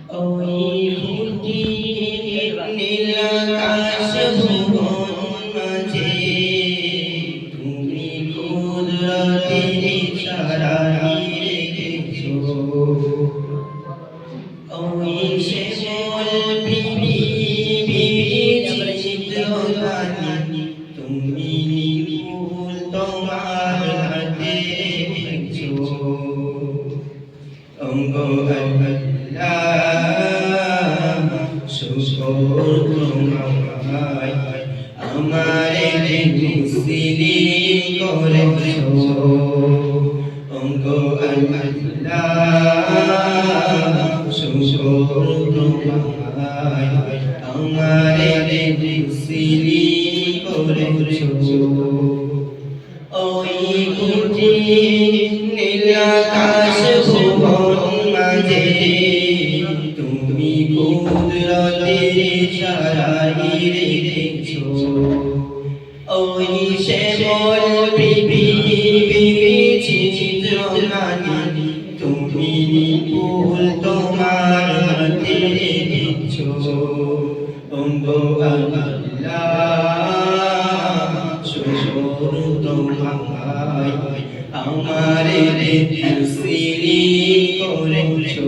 ওই ফুটি নীল আকাশ ভুবন মাঝে তুমি কুদরতের ইশারায় রেখেছো। ওই শ্যামল পৃথিবীর চিত্রখানি তুমি নিপুণ তোমার হাতে রেখেছো। শুকর তোমায় আমারে মুসলিম করেছো। শুকর তোমায় আমারে মুসলিম করেছো। ওই কুটি নীল আকাশ ভুবন মাঝে তুমি কুদরতের ইশারায় রেখেছো। ওই শ্যামল পৃথিবীর চিত্রখানি তুমি নিপুণ তোমার হাতে রেখেছো। শুকর তোমায় আমারে মুসলিম করেছো।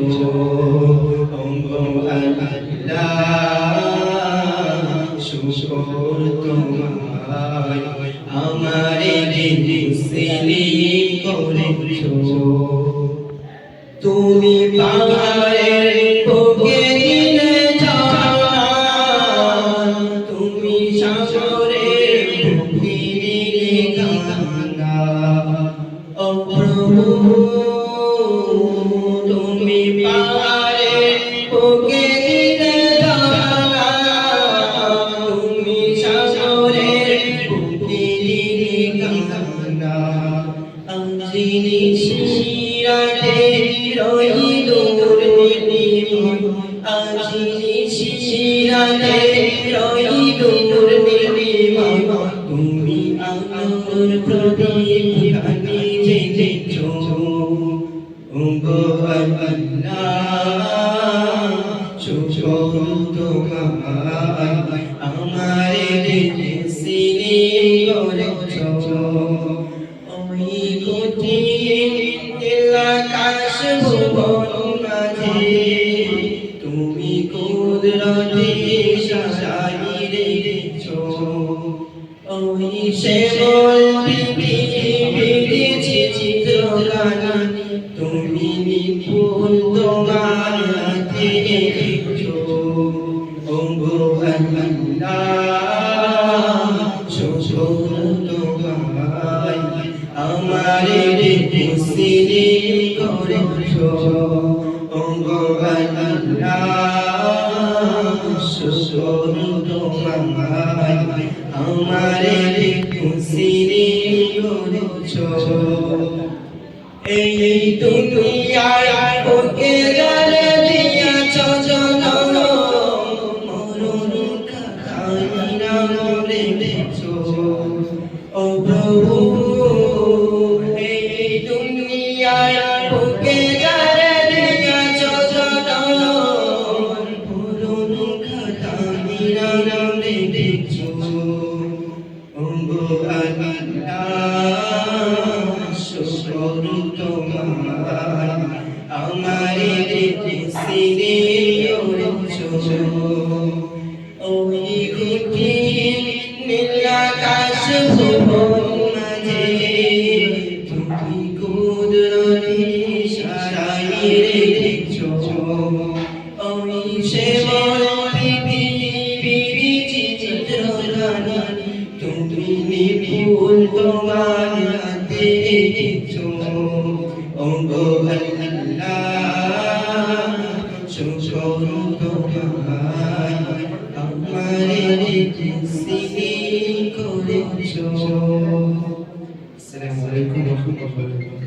শুকর তোমায় আমারে মুসলিম করেছো। তুমি পাহাড়ের বুকে দিলে ঝর্ণা, তুমি সাগরের বুকে দিলে কান্না। ও প্রভু তুমি পাহাড়ের বুকে দিলে ঝর্ণা, তুমি সাগরের বুকে দিলে কান্না। আঞ্জিনি শিরাতে রইল নির্মল, আঞ্জিনি শিরাতে রইল নির্মল। তুমি আলোর প্রদীপ খানি জ্বেলেছো। শুকর তোমায় আমারে মুসলিম করেছো। ওই কুটি নীল আকাশ ভুবন মাঝে তুমি কুদরতের ইশারায় রেখেছো। ওই শ্যামল পৃথিবীর চিত্রখানি তুমি নিপুণ তোমার হাতে রেখেছো। শুকর তোমায় আমারে মুসলিম করেছো। শুকর তোমায় আমারে মুসলিম করেছো। এই দুনিয়ায় ওকে জানে দিয়াছো জনম, মরণ খাই নাম রেখেছো। ও প্রভু এই দুনিয়ায় ওকে জানে দিয়াছো জনম, মরণ খাই নাম রেখেছো। শুকর তোমায় আমারে মুসলিম করেছো। ওই কুটি নীল আকাশ ভুবন মাঝে তুমি কুদরতের ইশারায় রেখেছো। ওই শ্যামল পৃথিবীর চিত্রখানি তুমি নিপুণ তোমার হাতে রেখেছো। শুকর তোমায় আমারে মুসলিম করেছো। আসসালামু আলাইকুম ওয়া রাহমাতুল্লাহি।